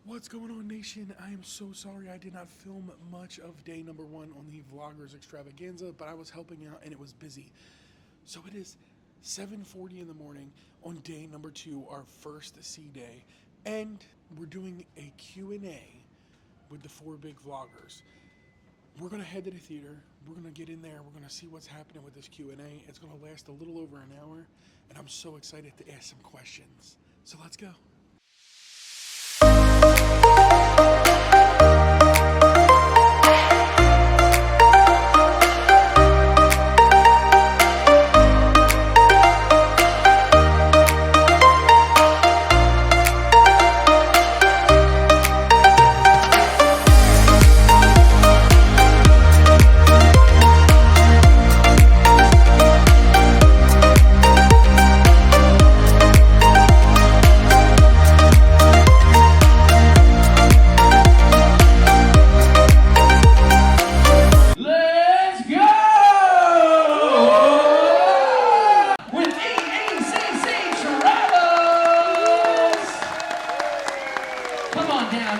What's going on, nation? I am so sorry I did not film much of day number 1 on the Vloggers Extravaganza, but I was helping out and it was busy. So it is 7:40 in the morning on day number 2, our first sea day, and we're doing a Q&A with the 4 big vloggers. We're gonna head to the theater. We're gonna get in there. We're gonna see what's happening with this Q&A. It's gonna last a little over an hour, and I'm so excited to ask some questions. So let's go.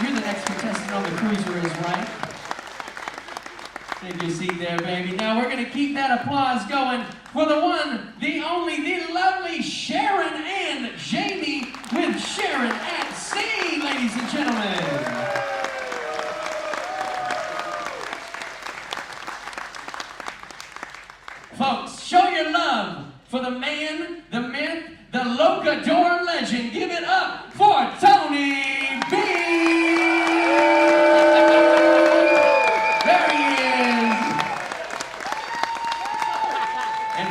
You're the next contestant on the cruiser is right. Take your seat there, baby. Now we're going to keep that applause going for the one, the only, the lovely Sharon and Jamie with Sharon at Sea, ladies and gentlemen. Folks, show your love for the man, the myth, the Locador legend. Give it up for Tony B.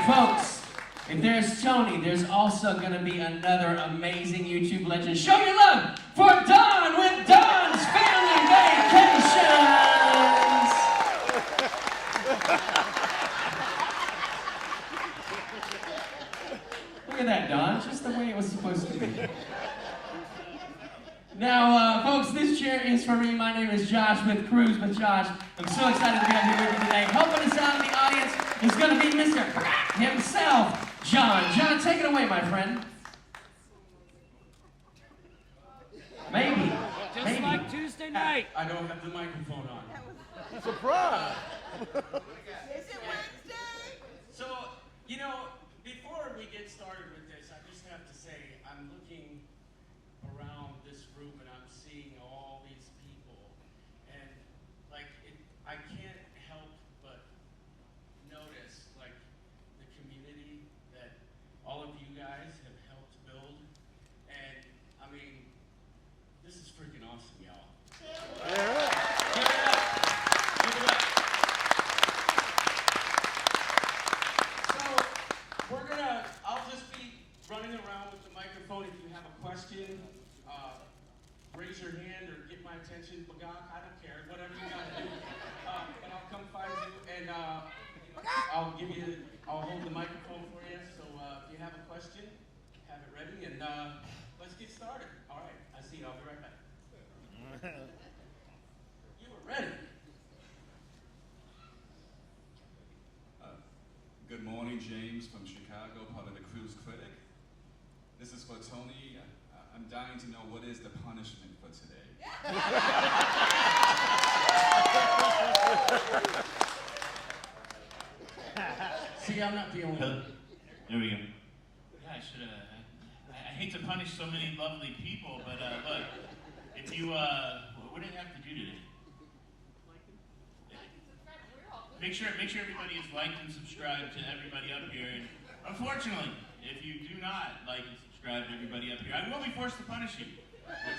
Folks, if there's Tony, there's also going to be another amazing YouTube legend. Show your love for Don with Don's Family Vacations! Look at that, Don. Just the way it was supposed to be. Now, folks, this chair is for me. My name is Josh with Cruise with Josh. I'm so excited to be out here with you today. Helping us out in the audience is going to be Mr. himself, John. John, take it away, my friend. Maybe. Just like Tuesday night. I don't have the microphone on. Surprise! Is it Wednesday? So, you know, before we get started with this, I just have to say, I'm looking around this room and I'm seeing all these people. And, like, I can't help but notice, like, the community that all of you guys have helped build. And, I mean, this is freaking awesome, y'all. Give it up. Give it up. So, I'll just be running around with the microphone. If you have a question, raise your hand or get my attention. Bagak, I don't care. Whatever you gotta do. But I'll come find you and I'll hold the microphone for you. So if you have a question, have it ready and let's get started. All right, I see you. I'll be right back. You were ready. Good morning, James from Chicago, part of the Cruise Critic. This is for Tony. I'm dying to know what is the punishment for today. See, I'm not the only one. There we go. Yeah, I should have. I hate to punish so many lovely people, but look, if you, what do you have to do today? Make sure everybody is liked and subscribed to everybody up here. And unfortunately, if you do not like and subscribe to everybody up here, I will be forced to punish you, which is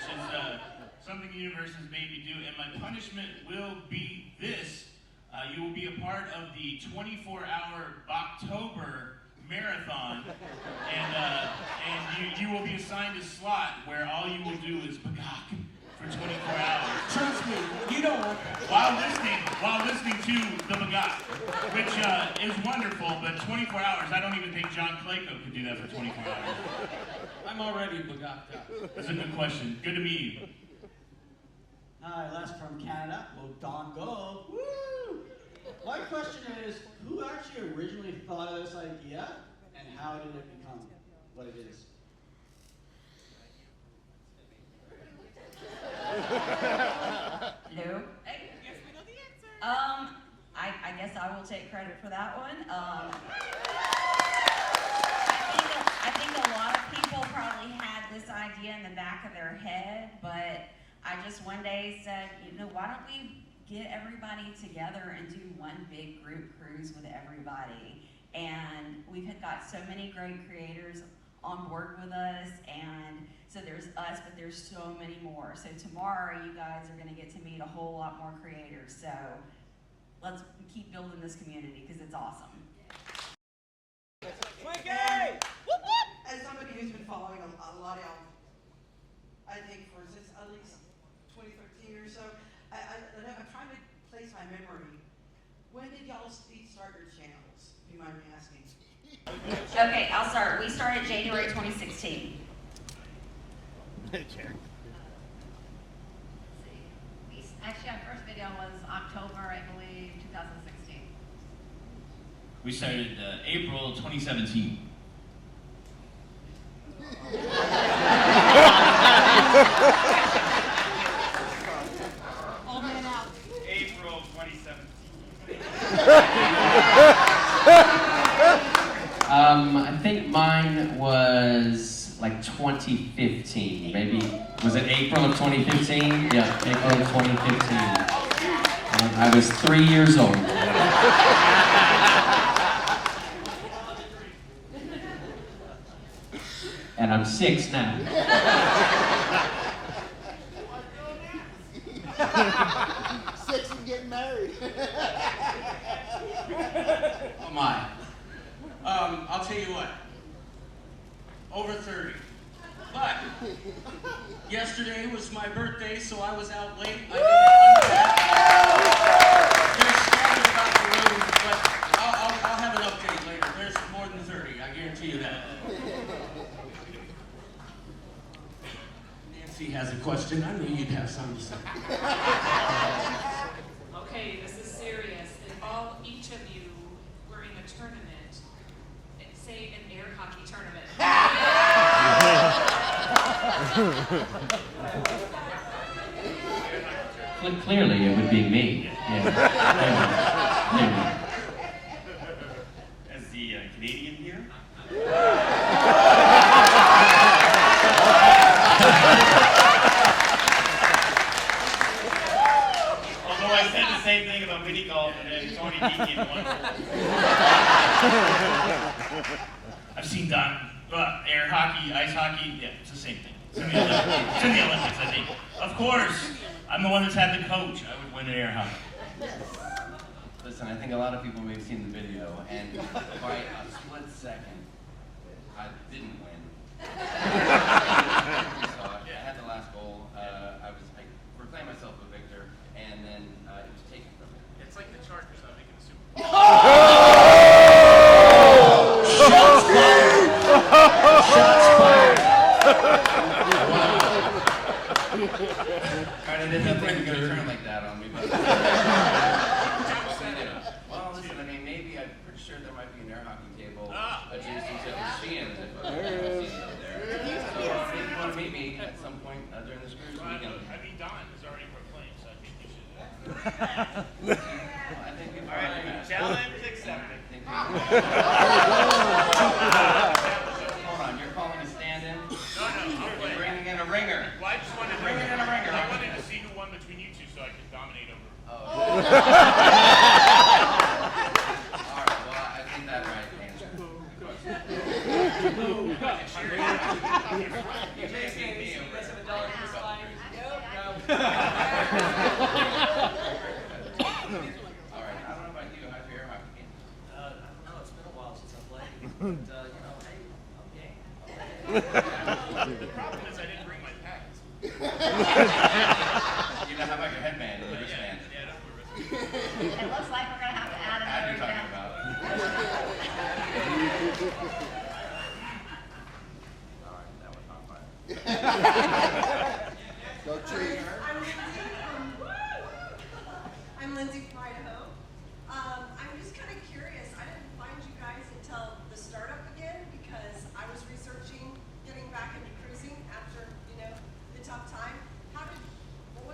something the universe has made me do. And my punishment will be this. You will be a part of the 24-hour October marathon, and you will be assigned a slot where all you will do is bagak for 24 hours. Trust me, you don't want that. While listening to the bagak, which is wonderful, but 24 hours, I don't even think John Clayco could do that for 24 hours. I'm already bagaked up. That's a good question. Good to meet you. Hi, Les from Canada. Well, Don Go. Woo! My question is, who actually originally thought of this idea, and how did it become what it is? No. Hey. Yes, we know the answer. I guess I will take credit for that one. I think a lot of people probably had this idea in the back of their head, but I just one day said, you know, why don't we get everybody together and do one big group cruise with everybody? And we've got so many great creators on board with us, and so there's us, but there's so many more. So tomorrow you guys are gonna get to meet a whole lot more creators. So let's keep building this community because it's awesome. As somebody who's been following a lot of y'all, I think for since at least 2013 or so, I'm trying to place my memory. When did y'all start your channels? Do you mind me asking? Okay, I'll start. We started January 2016. Actually, our first video was October, I believe, 2016. We started April 2017. Old man out. April 2017. I think mine was like 2015, maybe. Was it April of 2015? Yeah, April of 2015. I was 3 years old. And I'm 6 now. Six and getting married. Oh my. I'll tell you what. Over 30. But yesterday was my birthday, so I was out late. I didn't scattered about the room, but I'll have an update later. There's more than 30, I guarantee you that. Nancy has a question. I knew you'd have something to say. Okay, this is serious. If each of you were in a tournament, say an air hockey tournament. Clearly, it would be me. Yeah. As the Canadian here? Although I said the same thing about mini golf and then Tony Geeky in one hole. I've seen air hockey, ice hockey, yeah, it's the same thing. It's in the Olympics, I think. Of course, I'm the one that's had the coach. I would win in air hockey. Listen, I think a lot of people may have seen the video, and by a split second, I didn't win. So I had the last goal. I proclaimed myself a victor, and then it was taken from me. It's like the Chargers not making the Super Bowl. Shots fired! Shots fired! Alright, I didn't think they were going to turn like that on me, but... Well, listen, I mean, maybe I'm pretty sure there might be an air hockey table adjacent to Sheehan's if I've seen it there. So if you want to meet me at some point during this cruise, we can... I mean, Don has already proclaimed, so I think you should... I think we've Challenge accepted. Hold on, you're calling a stand-in? No, You're bringing in a ringer. Well, I just wanted to Bring it in a ringer. I wanted to see who won between you two so I could dominate over. Oh. All right, well, I think that right answer. You may see me over there. All right, I don't know about you. How's your air hockey game? I don't know, it's been a while since I played. But, hey, I'm game. The problem is I didn't bring my pads. You know, how about your headband and your wristband? Yeah, that's where It looks like we're going to have to add You're another talking event. about. All right, that was not fun. Go Chiefs. I'm Lindsay from Idaho. I'm just kind of curious. I didn't find you guys until the startup again because I was researching getting back into cruising after, the tough time. What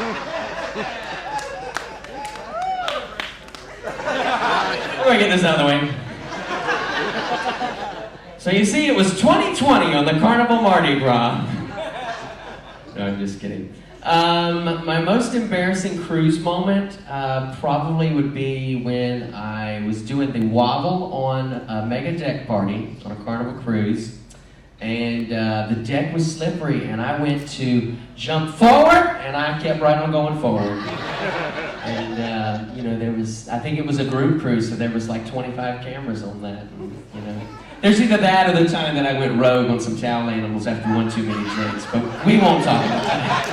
We're gonna get this out of the way. So you see, it was 2020 on the Carnival Mardi Gras. No, I'm just kidding. My most embarrassing cruise moment probably would be when I was doing the wobble on a mega deck party on a Carnival cruise, and the deck was slippery, and I went to jump forward, and I kept right on going forward. And you know, I think it was a group cruise, so there was like 25 cameras on that. And, you know, there's either that or the time that I went rogue on some towel animals after one too many drinks, but we won't talk about that.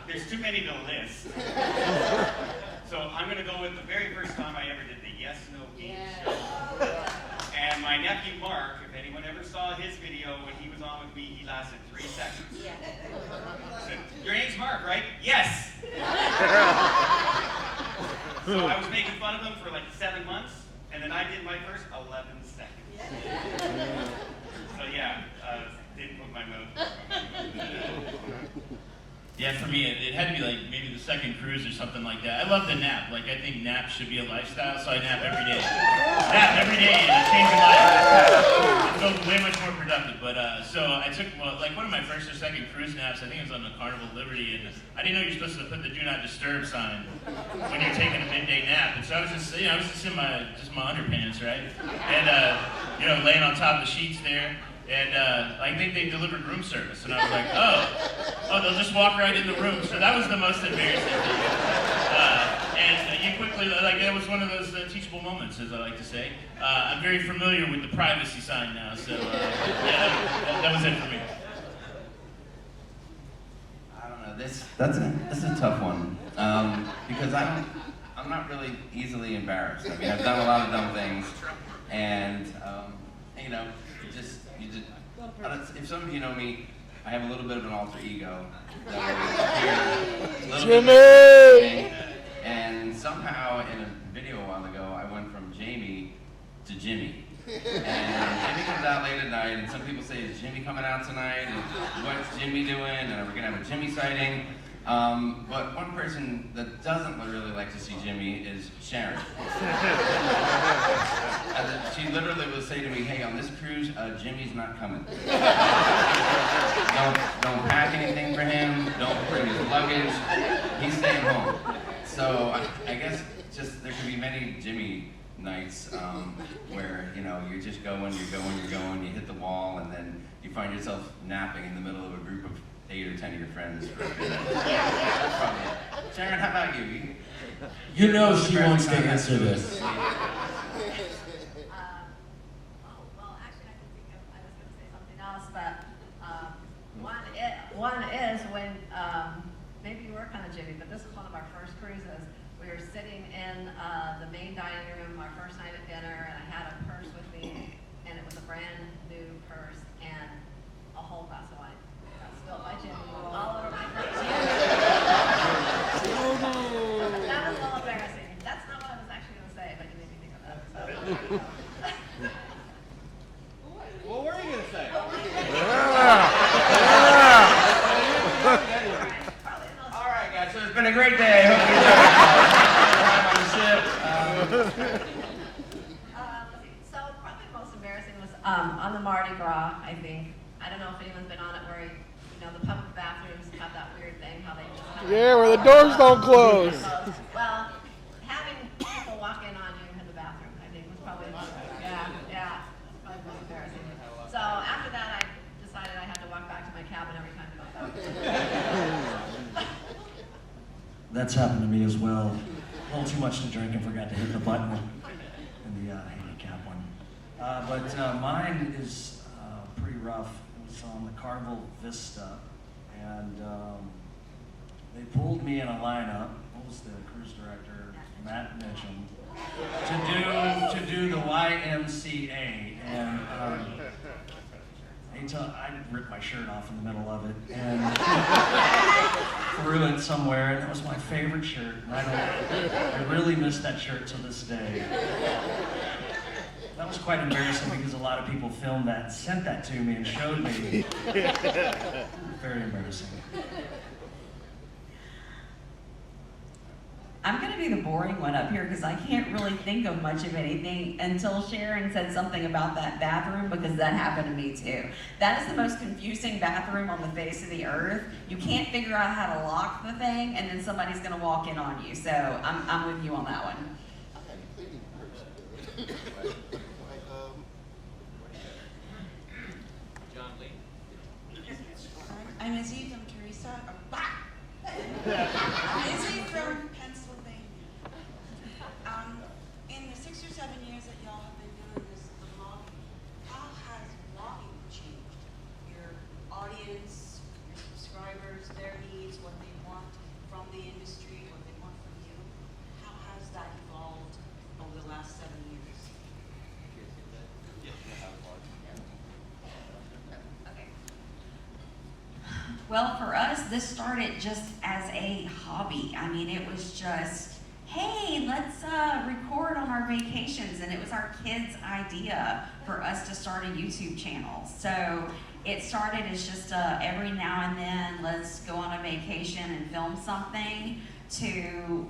There's too many to list. So I'm going to go with the very first time I ever did the Yes No Game show. And my nephew Mark, if anyone ever saw his video when he was on with me, he lasted 3 seconds. Yeah. Said, your name's Mark, right? Yes! So I was making fun of him for like 7 months, and then I did my first 11 seconds. So yeah, didn't put my mouth. Yeah, for me, it had to be like maybe the second cruise or something like that. I love to nap. Like, I think nap should be a lifestyle, so I nap every day. Nap every day, and it changed my life. I felt way much more productive. But, so I took, like, one of my first or second cruise naps, I think it was on the Carnival Liberty, and I didn't know you're supposed to put the Do Not Disturb sign when you're taking a midday nap. And so I was just, you know, I was just in my underpants, right? And, you know, laying on top of the sheets there. And I think they delivered room service, and I was like, oh, they'll just walk right in the room. So that was the most embarrassing thing. And you quickly, like, that was one of those teachable moments, as I like to say. I'm very familiar with the privacy sign now, so yeah, that was it for me. I don't know. This is a tough one because I'm not really easily embarrassed. I mean, I've done a lot of dumb things, and you know. If some of you know me, I have a little bit of an alter ego. Jimmy! And somehow in a video a while ago, I went from Jamie to Jimmy. And Jimmy comes out late at night, and some people say, is Jimmy coming out tonight? And what's Jimmy doing? And are we gonna have a Jimmy sighting? But one person that doesn't really like to see Jimmy is Sharon. She literally will say to me, hey, on this cruise, Jimmy's not coming. Don't pack anything for him, don't bring his luggage, he's staying home. So I guess just there can be many Jimmy nights where, you know, you're just going, you hit the wall, and then you find yourself napping in the middle of a group of 8 or 10 of your friends. Sharon, how about you? You know she wants to answer this. Well, actually, I was going to say something else, but one is when, maybe you were kind of Jimmy, but this was one of our first cruises. We were sitting in the main dining room, our first night at dinner, and I had a purse with me, and it was a brand new purse, and a whole glass of wine. Spilled by Jimmy all over my face. That was a little embarrassing. That's not what I was actually going to say, but you made me think of that. So. What were you going to say? All right, guys, so it's been a great day. Hope you enjoyed time on the ship. So probably the most embarrassing was on the Mardi Gras, I think. I don't know if anyone's been on it where, you know, the public bathrooms have that weird thing, how they just kind of... Yeah, where the doors don't close. Well, having people walk in on you in the bathroom, I think, was probably the most, probably the most embarrassing. So after that, I decided I had to walk back to my cabin every time I got out. That's happened to me as well. A little too much to drink and forgot to hit the button in the handicap one. But mine is pretty rough. It was on the Carnival Vista, and they pulled me in a lineup. What was the cruise director? Matt Mitchum. To do the YMCA, and I ripped my shirt off in the middle of it and threw it somewhere, and it was my favorite shirt. And I really miss that shirt to this day. That was quite embarrassing because a lot of people filmed that, sent that to me, and showed me. Very embarrassing. I'm going to be the boring one up here because I can't really think of much of anything until Sharon said something about that bathroom, because that happened to me too. That is the most confusing bathroom on the face of the earth. You can't figure out how to lock the thing, and then somebody's going to walk in on you. So I'm with you on that one. John Lee. I'm Izzy from Teresa. I'm Izzy from Pennsylvania. In the 6 or 7 years that y'all have been doing this vlogging, how has vlogging changed? Your audience, your subscribers, their needs, what they want from the industry, what they want from you. How has that evolved over the last 7 years? Well, for us, this started just as a hobby. I mean, it was just, hey, let's record on our vacations. And it was our kids' idea for us to start a YouTube channel. So it started as just every now and then, let's go on a vacation and film something, to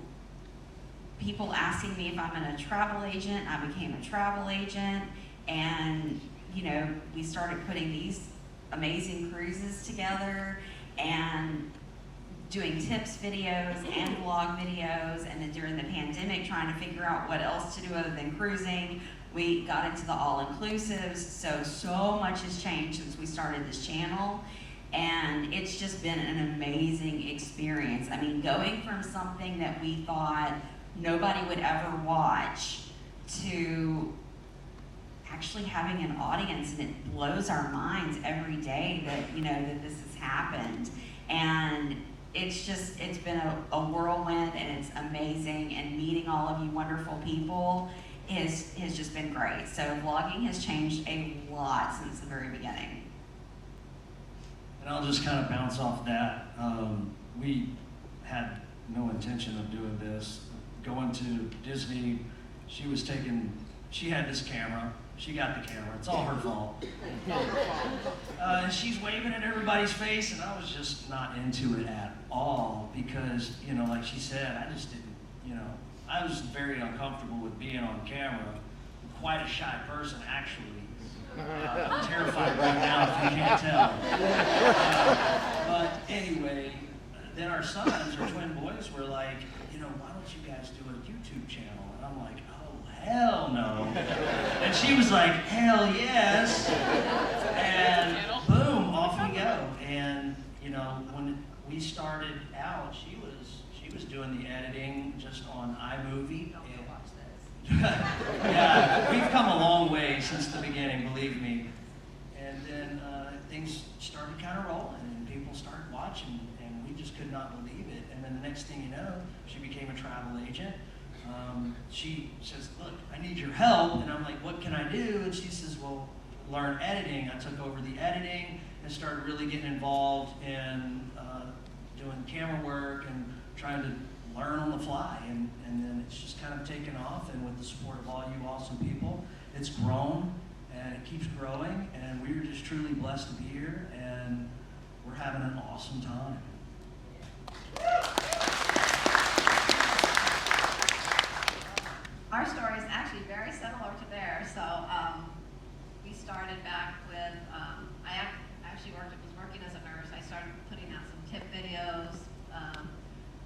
people asking me if I'm a travel agent. I became a travel agent. And, you know, we started putting these amazing cruises together and doing tips videos and vlog videos, and then during the pandemic trying to figure out what else to do other than cruising. We got into the all-inclusives, so much has changed since we started this channel, and it's just been an amazing experience. I mean, going from something that we thought nobody would ever watch to actually having an audience, and it blows our minds every day that, you know, that this has happened. And it's been a whirlwind, and it's amazing, and meeting all of you wonderful people has just been great. So vlogging has changed a lot since the very beginning. And I'll just kind of bounce off that. We had no intention of doing this. Going to Disney, she had this camera. She got the camera. It's all her fault. And she's waving at everybody's face, and I was just not into it at all because, you know, like she said, I just didn't, you know, I was very uncomfortable with being on camera. I'm quite a shy person, actually. I'm terrified right now, if you can't tell. But anyway, then our sons, our twin boys, were like, you know, why don't you guys do a YouTube channel? And I'm like, hell no. And she was like, hell yes. And boom, off we go. And you know, when we started out, she was doing the editing just on iMovie. Yeah, we've come a long way since the beginning, believe me. And then things started kind of rolling, and people started watching, and we just could not believe it. And then the next thing you know, she became a travel agent. She says, look, I need your help. And I'm like, what can I do? And she says, well, learn editing. I took over the editing and started really getting involved in doing camera work and trying to learn on the fly. And then it's just kind of taken off. And with the support of all you awesome people, it's grown and it keeps growing. And we're just truly blessed to be here. And we're having an awesome time. Our story is actually very similar to theirs. So we started back with, I actually was working as a nurse. I started putting out some tip videos.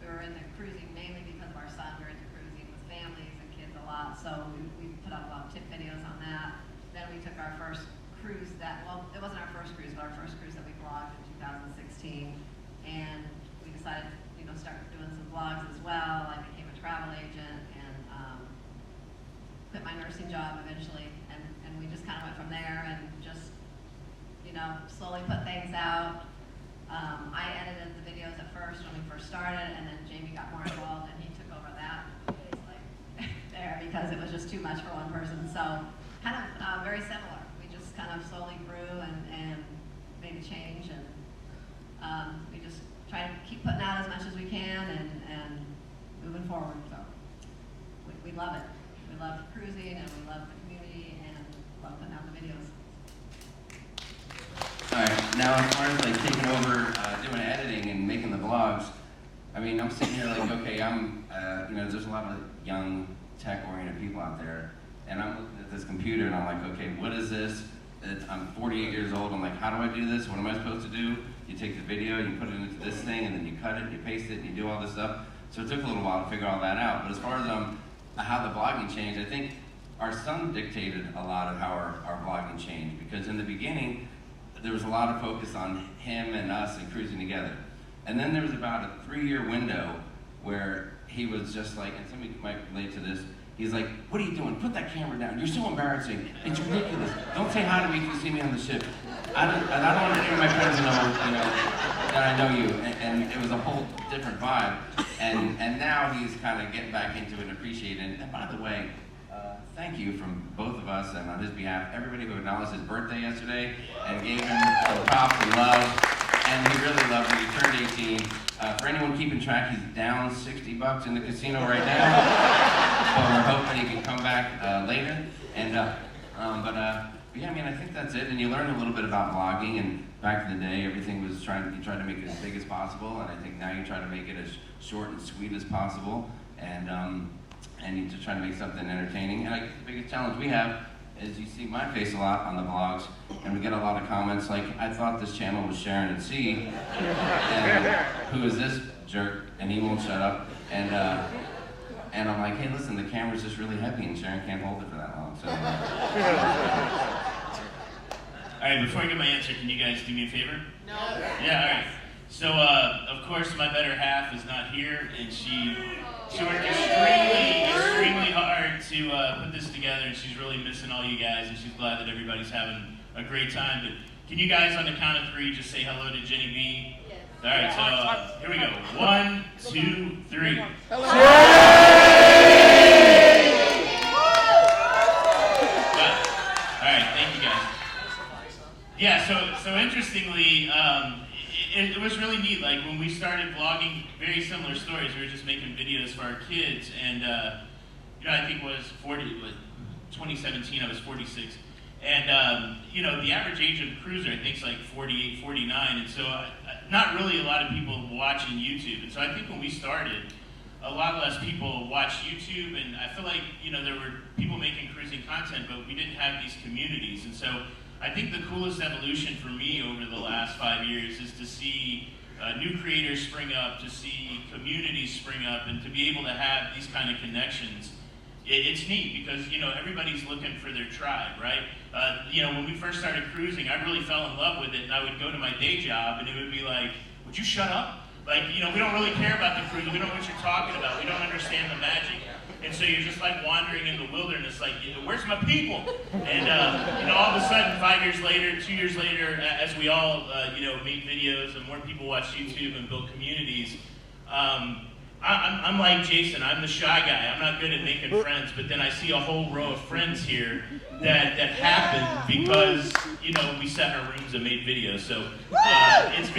We were into cruising mainly because of our son. We were into cruising with families and kids a lot. So we put out a lot of tip videos on that. Then we took our first cruise well, it wasn't our first cruise, but our first cruise that we vlogged in 2016. And we decided to, you know, start doing some vlogs as well. I became a travel agent and quit my nursing job eventually, and we just kind of went from there and just, you know, slowly put things out. I edited the videos at first when we first started, and then Jamie got more involved and he took over that. It's like there because it was just too much for one person. So kind of very similar. We just kind of slowly grew and made a change, and we just try to keep putting out as much as we can and moving forward. So we love it. We love cruising, and we love the community, and as far as like taking over, doing editing and making the vlogs, I mean, I'm sitting here like, okay, I'm, you know, there's a lot of young tech-oriented people out there, and I'm looking at this computer and I'm like, okay, what is this? I'm 48 years old. I'm like, how do I do this? What am I supposed to do? You take the video, you put it into this thing, and then you cut it, you paste it, and you do all this stuff. So it took a little while to figure all that out. But as far as how the blogging changed, I think our son dictated a lot of how our blogging changed, because in the beginning, there was a lot of focus on him and us and cruising together. And then there was about a 3-year window where he was just like, and somebody might relate to this, he's like, what are you doing? Put that camera down. You're so embarrassing. It's ridiculous. Don't say hi to me if you see me on the ship. I don't want any of my friends to know, you know, that I know you. And it was a whole different vibe. And now he's kind of getting back into it and appreciating it. And by the way, thank you from both of us and on his behalf, everybody who acknowledged his birthday yesterday and gave him some props and love. And he really loved it. He turned 18. For anyone keeping track, he's down $60 in the casino right now. So we're hoping he can come back later. And yeah, I mean, I think that's it. And you learn a little bit about vlogging. And back in the day, everything was you tried to make it as big as possible. And I think now you try to make it as short and sweet as possible. And you just try to make something entertaining. And I guess the biggest challenge we have is you see my face a lot on the vlogs, and we get a lot of comments like, I thought this channel was Sharon and C, and who is this jerk? And he won't shut up. And I'm like, hey, listen, the camera's just really heavy, and Sharon can't hold it for that long. So. All right, before I get my answer, can you guys do me a favor? No. Yeah, all right. So, of course, my better half is not here, and she worked extremely hard to put this together, and she's really missing all you guys, and she's glad that everybody's having a great time. But can you guys, on the count of 3, just say hello to Jenny B? Yes. All right, so here we go. 1, 2, 3. Hello. All right, thank you guys. Yeah, so interestingly, it was really neat. Like when we started vlogging, very similar stories. We were just making videos for our kids, and you know, I think it was 2017. I was 46, and you know, the average age of a cruiser I think is like 48, 49, and so not really a lot of people watching YouTube. And so I think when we started, a lot less people watched YouTube, and I feel like, you know, there were people making cruising content, but we didn't have these communities. And so I think the coolest evolution for me over the last 5 years is to see new creators spring up, to see communities spring up, and to be able to have these kind of connections. It's neat because, you know, everybody's looking for their tribe, right? You know, when we first started cruising, I really fell in love with it, and I would go to my day job, and it would be like, would you shut up? Like, you know, we don't really care about the cruising. We don't know what you're talking about. We don't understand the magic. And so you're just like wandering in the wilderness, like, where's my people? And, you know, all of a sudden, 5 years later, 2 years later, as we all, you know, make videos and more people watch YouTube and build communities, I'm like Jason, I'm the shy guy. I'm not good at making friends, but then I see a whole row of friends here that happened because, you know, we sat in our rooms and made videos. So it's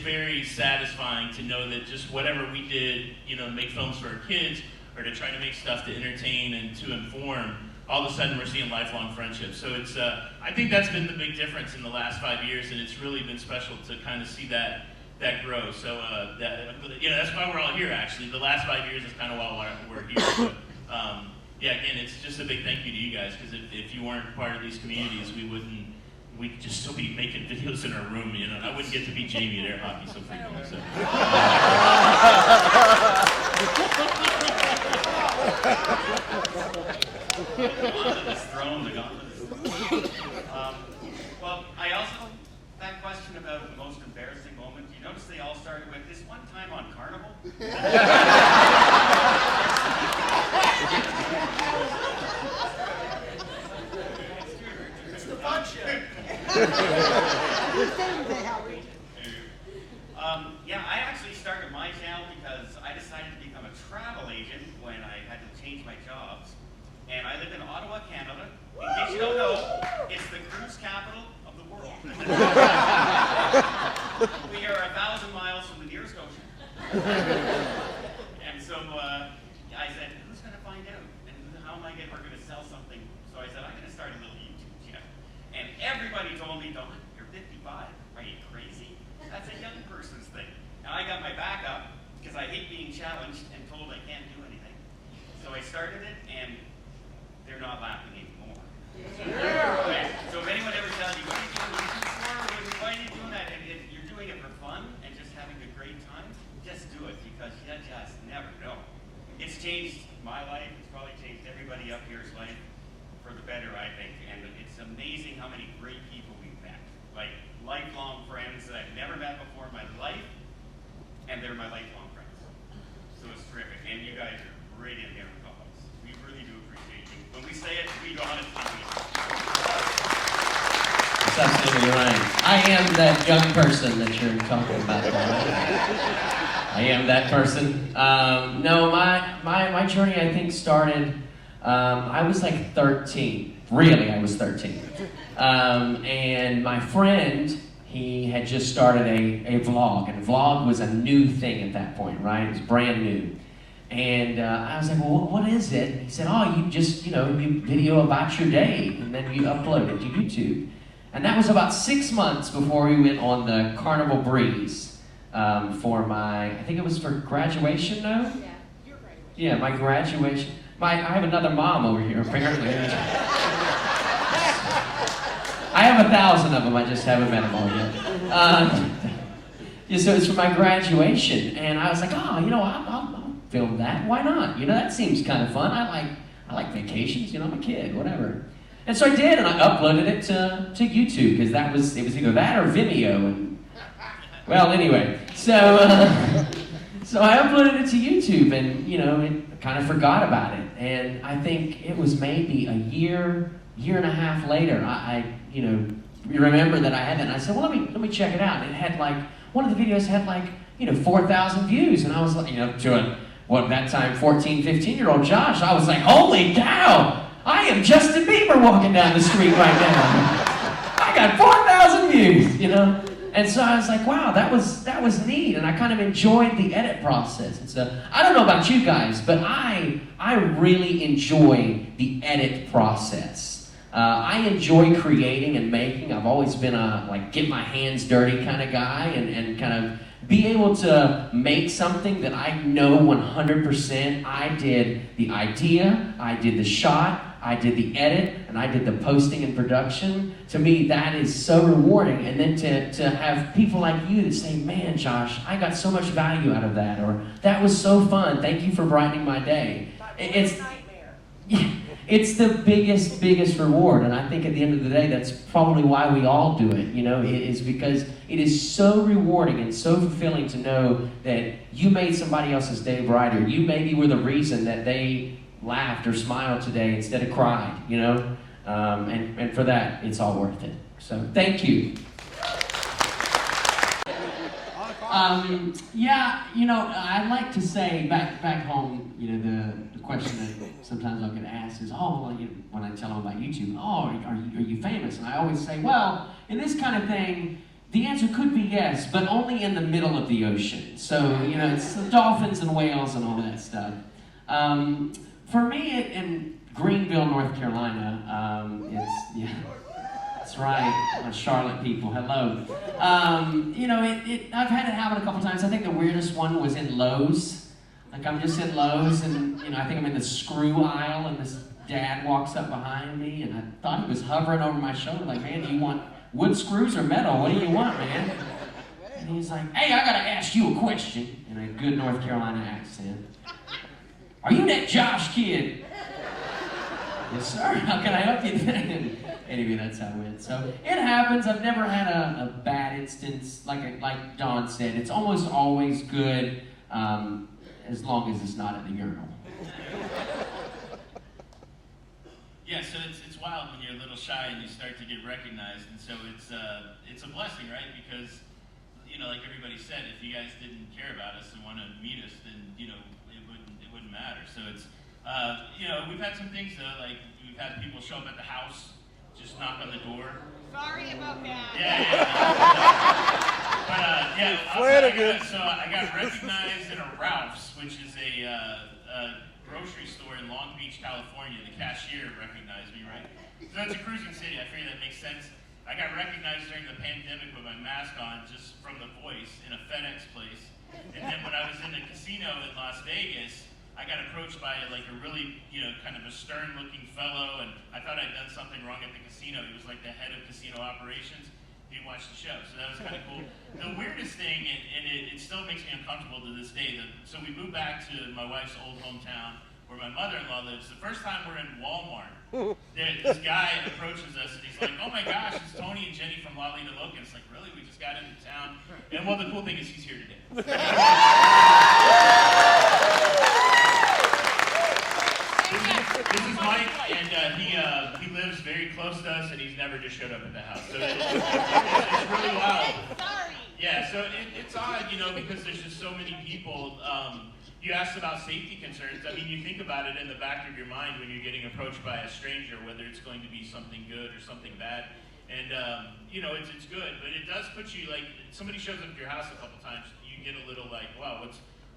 very satisfying to know that just whatever we did, you know, make films for our kids or to try to make stuff to entertain and to inform, all of a sudden we're seeing lifelong friendships. So it's, I think that's been the big difference in the last 5 years, and it's really been special to kind of see that grow. So you know, that's why we're all here, actually. The last 5 years is kind of why we're here. So, yeah, again, it's just a big thank you to you guys, because if you weren't part of these communities, we'd just still be making videos in our room, you know, and I wouldn't get to be Jamie at air hockey so frequently. So. Just throwing the gauntlet. Well, I also, that question about the most embarrassing moment, you notice they all started with this one time on Carnival? It's the fun ship. Yeah, I actually started my channel because I decided to become a travel agent when I had to change my jobs. And I live in Ottawa, Canada. In case you don't know, it's the cruise capital of the world. We are 1,000 miles from the nearest ocean. And so I said, who's going to find out? And how am I ever going to sell something? So I said, I'm going to start a little YouTube channel. And everybody told me, Don, you're 55. Are you challenged and told I can't do anything. So I started it, and they're not laughing anymore. So if anyone ever tells you, what are you doing YouTube for? Why are you doing that? And if you're doing it for fun and just having a great time, just do it, because you just never know. It's changed my life. It's probably changed everybody up here's life for the better, I think. And it's amazing how many great people we've met. Like lifelong friends that I've never met before in my life, and they're my lifelong friends. So it's terrific. And you guys are great in there with all of us. We really do appreciate you. When we say it, we honestly mean it. That's absolutely right. I am that young person that you're talking about. I am that person. No, my journey, I think, started, I was like 13. Really, I was 13. And my friend, he had just started a vlog, and vlog was a new thing at that point, right? It was brand new. And I was like, well, what is it? And he said, oh, you just, you video about your day, and then you upload it to YouTube. And that was about 6 months before we went on the Carnival Breeze for my, I think it was for graduation, no? Yeah, your graduation. Yeah, my graduation. I have another mom over here, apparently. I have 1,000 of them, I just haven't met them all yet. Yeah, so it's for my graduation, and I was like, oh, I'll film that. Why not? That seems kind of fun. I like vacations. I'm a kid, whatever. And so I did, and I uploaded it to YouTube because it was either that or Vimeo. And well, anyway, so I uploaded it to YouTube, and it kind of forgot about it. And I think it was maybe a year and a half later, I remember that I had that, and I said, well, let me check it out. And it had one of the videos had 4,000 views, and I was like, to that time 14, 15-year-old Josh, I was like, holy cow! I am Justin Bieber walking down the street right now. I got 4,000 views, And so I was like, wow, that was neat, and I kind of enjoyed the edit process. And so I don't know about you guys, but I really enjoy the edit process. I enjoy creating and making. I've always been a get my hands dirty kind of guy, and kind of be able to make something that I know 100% I did the idea, I did the shot, I did the edit, and I did the posting and production. To me, that is so rewarding. And then to have people like you that say, man, Josh, I got so much value out of that, or that was so fun, thank you for brightening my day. It's the biggest reward, and I think at the end of the day, that's probably why we all do it. It is because it is so rewarding and so fulfilling to know that you made somebody else's day brighter. You maybe were the reason that they laughed or smiled today instead of cried, and for that, it's all worth it. So thank you. I like to say back home, the question that sometimes I'll get asked is, when I tell them about YouTube, are you famous? And I always say, well, in this kind of thing, the answer could be yes, but only in the middle of the ocean. So, it's the dolphins and whales and all that stuff. For me, in Greenville, North Carolina, that's right, Charlotte people, hello. I've had it happen a couple times. I think the weirdest one was in Lowe's. I'm just in Lowe's, and I think I'm in the screw aisle, and this dad walks up behind me, and I thought he was hovering over my shoulder, like, man, do you want wood screws or metal? What do you want, man? And he's like, hey, I gotta ask you a question, in a good North Carolina accent. Are you that Josh kid? Yes, sir. How can I help you then? Anyway, that's how it went. So it happens. I've never had a bad instance. Like Don said, it's almost always good, as long as it's not at the urinal. Yeah, so it's wild when you're a little shy and you start to get recognized, and so it's a blessing, right? Because like everybody said, if you guys didn't care about us and want to meet us, then it wouldn't matter. So it's we've had some things though, like we've had people show up at the house, just knock on the door. Sorry about that. So I got recognized at a Ralph's, which is a grocery store in Long Beach, California. The cashier recognized me, right? So that's a cruising city. I figure that makes sense. I got recognized during the pandemic with my mask on, just from the voice, in a FedEx place. And then when I was in the casino in Las Vegas, I got approached by like a really, kind of a stern-looking fellow, and I thought I'd done something wrong at the casino. He was like the head of casino operations. He watched the show, so that was kind of cool. The weirdest thing, and it still makes me uncomfortable to this day, so we moved back to my wife's old hometown, where my mother-in-law lives. The first time we're in Walmart, this guy approaches us and he's like, "Oh my gosh, it's Tony and Jenny from La Lita Loca." It's like, really? We just got into town. And well, the cool thing is he's here today. This is Mike, and he lives very close to us, and he's never just showed up at the house. So it's really wild. Sorry. Yeah, so it's odd, because there's just so many people. You asked about safety concerns. I mean, you think about it in the back of your mind when you're getting approached by a stranger, whether it's going to be something good or something bad. And, it's good, but it does put you, like, somebody shows up at your house a couple times, you get a little like, wow,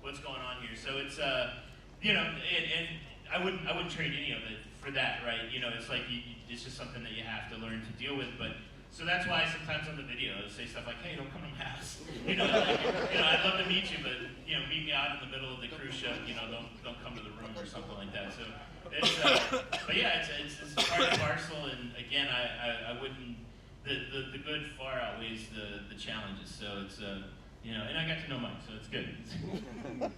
what's going on here? So it's, and I wouldn't trade any of it for that, right? It's like, it's just something that you have to learn to deal with, but so that's why sometimes on the video I say stuff like, "Hey, don't come to my house." I'd love to meet you, but meet me out in the middle of the cruise ship. Don't come to the room or something like that. So it's, but yeah, it's part and parcel. And again, I wouldn't. The good far outweighs the challenges. So it's and I got to know Mike, so it's good. All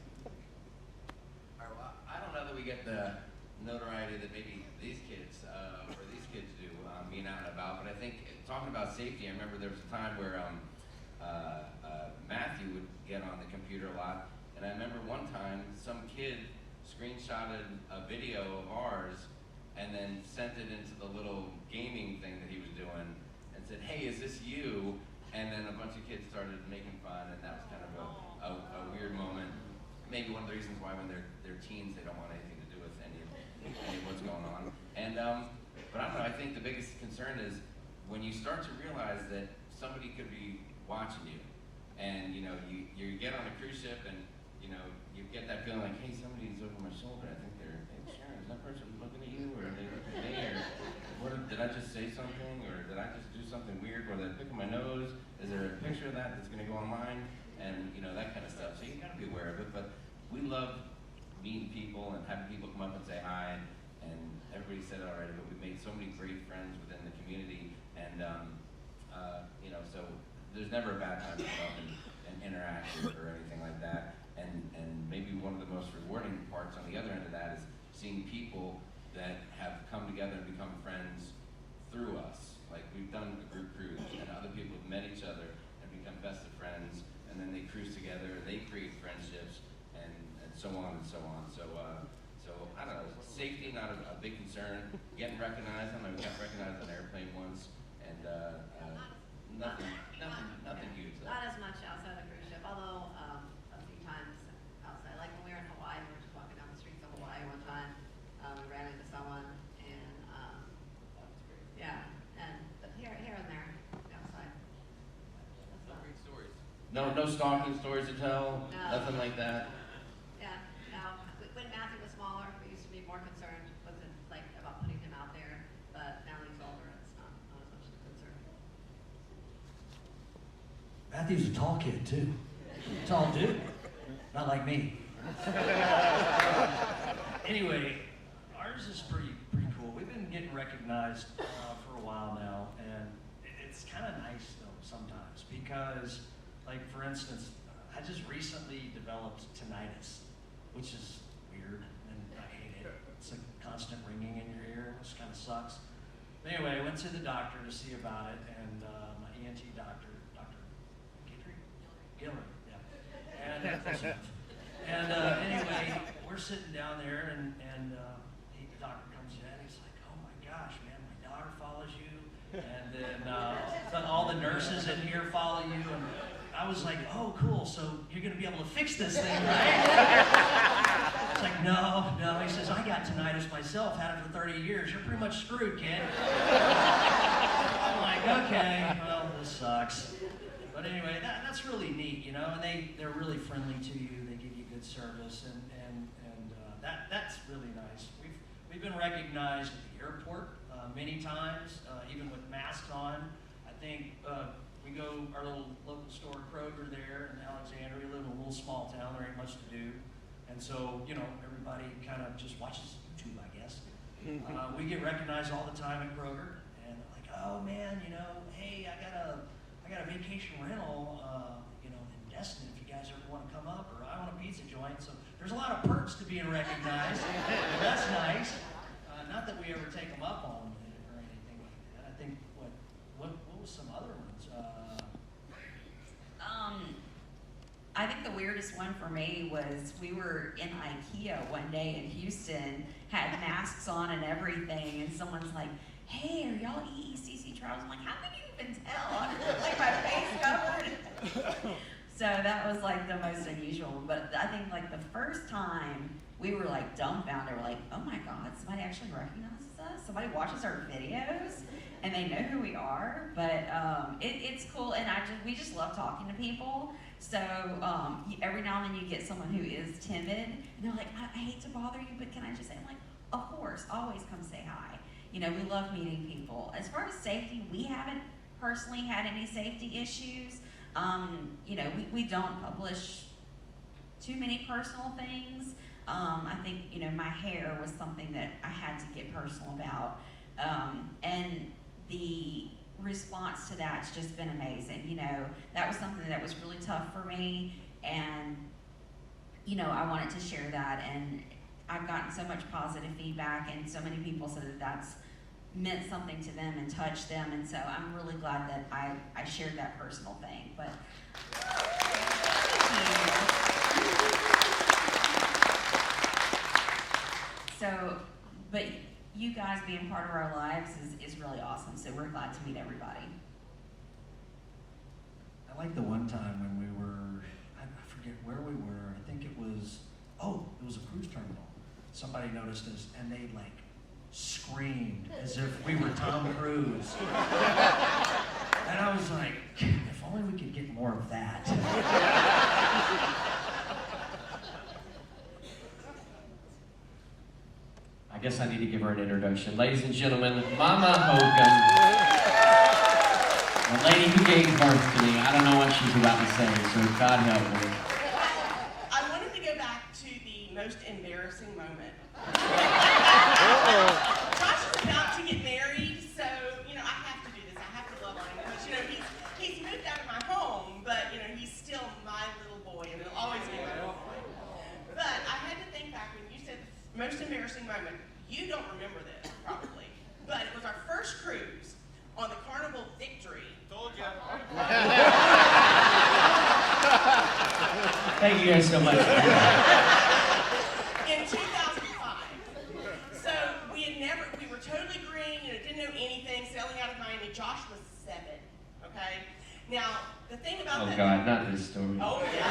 right, well, I don't know that we get the notoriety that maybe these kids or these kids do being out and about, but I think talking about safety, I remember there was a time where Matthew would get on the computer a lot, and I remember one time some kid screenshotted a video of ours and then sent it into the little gaming thing that he was doing and said, "Hey, is this you?" And then a bunch of kids started making fun, and that was kind of a weird moment. Maybe one of the reasons why when they're teens, they don't want anything to do with any of what's going on. And but I don't know, I think the biggest concern is when you start to realize that somebody could be watching you, and you get on a cruise ship and you get that feeling like, hey, somebody's over my shoulder. I think they're, "Hey, Sharon, is that person looking at you, or are they looking at me, or did I just say something, or did I just do something weird, or did I pick my nose? Is there a picture of that that's going to go online?" And that kind of stuff. So you got to be aware of it. But we love meeting people and having people come up and say hi. And everybody said it already, but we've made so many great friends within the community, and so there's never a bad time to come up and interact or anything like that. And maybe one of the most rewarding parts on the other end of that is seeing people that have come together and become friends through us. Like we've done a group cruise, and other people have met each other and become best of friends, and then they cruise together, and they create friendships, and so on and so on. So I don't know, safety not a big concern. Getting recognized, I know we got recognized on an airplane once, and nothing huge though. Not as much outside the cruise ship, although a few times outside. Like when we were in Hawaii, we were just walking down the streets of Hawaii one time. We ran into someone, and but here and there outside. No great stories. No stalking stories to tell. No. Nothing like that. Yeah, no. When Matthew was smaller, we used to be more concerned with it, like about putting him out there. But now that he's older, it's not as much of a concern. Matthew's a tall kid too. Tall dude. Not like me. Anyway, ours is pretty cool. We've been getting recognized for a while now, and it's kind of nice though sometimes because, like for instance, I just recently developed tinnitus, which is weird and I hate it. It's a constant ringing in your ear, which kind of sucks. But anyway, I went to the doctor to see about it, and my ENT doctor, Dr. Gilroy, yeah. And anyway, we're sitting down there, and the doctor comes in, and he's like, "Oh my gosh, man, my daughter follows you, and then all the nurses in here follow you." And I was like, "Oh, cool, so you're going to be able to fix this thing, right?" It's like, no. He says, "I got tinnitus myself, had it for 30 years. You're pretty much screwed, kid." I'm like, okay, well, this sucks. But anyway, that's really neat, and they're really friendly to you. They give you good service, and that's really nice. We've been recognized at the airport many times, even with masks on. I think we go our little local store Kroger there in Alexandria, live in a little small town, there ain't much to do. And so, you know, everybody kind of just watches YouTube, I guess. We get recognized all the time at Kroger, and like, oh man, you know, hey, I got a vacation rental, you know, in Destin if you guys ever want to come up, or I want a pizza joint. So there's a lot of perks to being recognized. That's nice. Not that we ever take them up on it or anything like that. I think what was some other ones? I think the weirdest one for me was we were in IKEA one day in Houston, had masks on and everything, and someone's like, hey, are y'all EECC travelers? I'm like, how can you even tell? I'm like my face covered. So that was like the most unusual. But I think like the first time we were like dumbfounded. We're like, oh my God, somebody actually recognizes us? Somebody watches our videos and they know who we are. But it's cool, and we just love talking to people. So every now and then you get someone who is timid, and they're like, I hate to bother you, but can I just say, I'm like, of course, always come say hi. You know, we love meeting people. As far as safety, we haven't personally had any safety issues. You know, we don't publish too many personal things. I think, you know, my hair was something that I had to get personal about. And the response to that's just been amazing. You know, that was something that was really tough for me, and you know, I wanted to share that, and I've gotten so much positive feedback, and so many people said that that's meant something to them and touched them, and so I'm really glad that I shared that personal thing. But so, but you guys being part of our lives is really awesome, so we're glad to meet everybody. I like the one time when we were, I forget where we were, I think it was a cruise terminal. Somebody noticed us and they like screamed as if we were Tom Cruise. And I was like, if only we could get more of that. I guess I need to give her an introduction. Ladies and gentlemen, Mama Hokum, the lady who gave birth to me. I don't know what she's about to say, so God help me. I wanted to go back to the most embarrassing moment. Josh is about to get married, so, you know, I have to do this. I have to love on him because, you know, he's moved out of my home, but, you know, he's still my little boy, and he'll always be my little boy. But I had to think back when you said the most embarrassing moment. You don't remember this, probably, but it was our first cruise on the Carnival Victory. Told you. Thank you guys so much. In 2005. So we were totally green, you know, didn't know anything, sailing out of Miami. Josh was 7, okay? Now, the thing about that. Oh God, not this story. Oh yeah.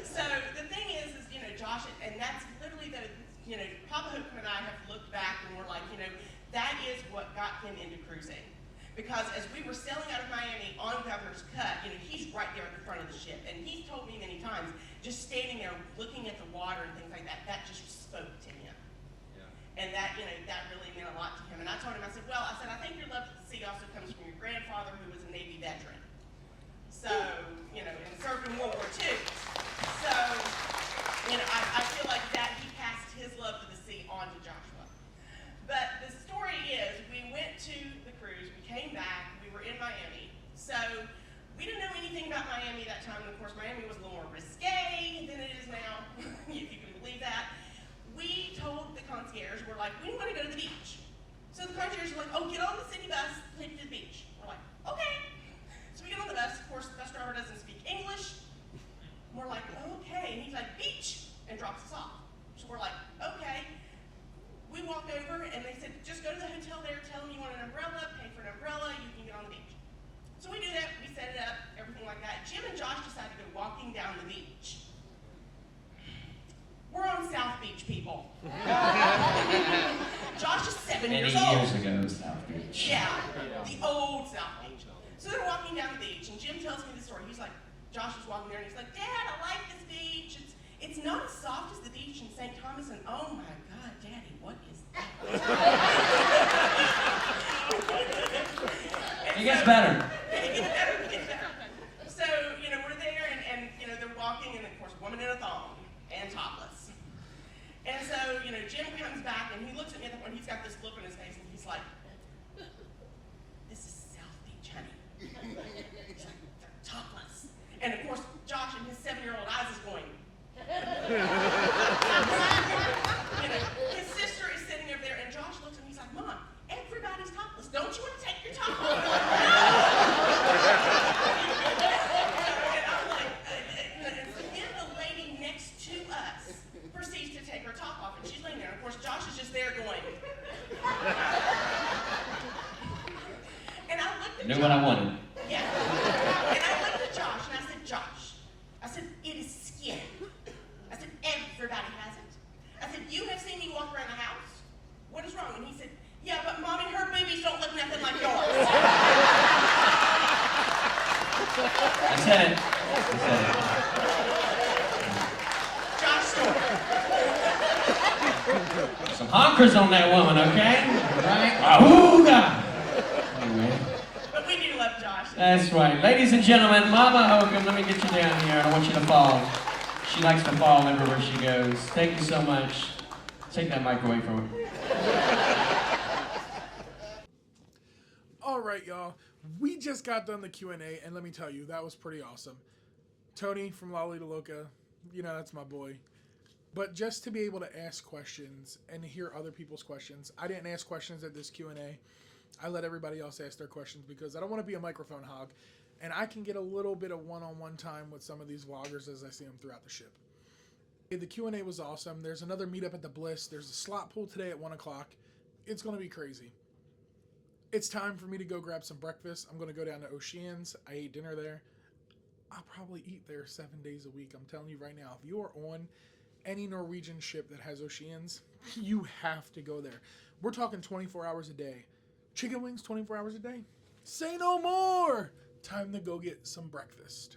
So the thing is, you know, Josh, and that's literally the, you know, Papa Hokum and I have looked back and we're like, you know, that is what got him into cruising. Because as we were sailing out of Miami on Governor's Cut, you know, he's right there at the front of the ship. And he's told me many times, just standing there looking at the water and things like that, that just spoke to him. Yeah. And that, you know, that really meant a lot to him. And I told him, I said, I think your love of the sea also comes from your grandfather, who was a Navy veteran. So, you know, and served in World War II. So, you know, I feel like that he passed his love for the sea on to Joshua. But the story is, we went to the cruise, we came back, we were in Miami. So, we didn't know anything about Miami that time, and of course Miami was a little more risque than it is now, if you can believe that. We told the concierge, we're like, we want to go to the beach. So the concierge was like, oh, get on the city bus, take you to the beach. We're like, okay. So we get on the bus, of course the bus driver doesn't speak English. We're like, okay, and he's like, beach, and drops us off. So we're like, okay. We walked over and they said, just go to the hotel there, tell them you want an umbrella, pay for an umbrella, you can get on the beach. So we do that, we set it up, everything like that. Jim and Josh decided to go walking down the beach. We're on South Beach, people. Josh is 7 years old. Many years ago, South Beach. Yeah, the old South Beach. So they're walking down the beach, and Jim tells me the story. He's like, Josh is walking there, and he's like, Dad, I like this beach. It's not as soft as the beach in St. Thomas, and oh my God, Daddy, what is that? It gets better. It gets better. So, you know, we're there, and Knew what I wanted. Yeah. And I went to Josh and I said, Josh, I said, it is skin. I said, everybody has it. I said, you have seen me walk around the house. What is wrong? And he said, yeah, but Mommy, her boobies don't look nothing like yours. I said it. Josh Stewart. Some honkers on that woman, okay? Right? Ahooga! Anyway. But we do love Josh. That's right. Ladies and gentlemen, Mama Hogan, let me get you down here. I want you to fall. She likes to fall everywhere she goes. Thank you so much. Take that mic away from her. All right, y'all. We just got done the Q&A, and let me tell you, that was pretty awesome. Tony from Lolita Loca, you know, that's my boy. But just to be able to ask questions and hear other people's questions. I didn't ask questions at this Q&A. I let everybody else ask their questions because I don't want to be a microphone hog. And I can get a little bit of one-on-one time with some of these vloggers as I see them throughout the ship. The Q&A was awesome. There's another meetup at the Bliss. There's a slot pool today at 1 o'clock. It's going to be crazy. It's time for me to go grab some breakfast. I'm going to go down to Oceans. I ate dinner there. I'll probably eat there 7 days a week. I'm telling you right now, if you are on any Norwegian ship that has Oceans, you have to go there. We're talking 24 hours a day. Chicken wings 24 hours a day? Say no more! Time to go get some breakfast.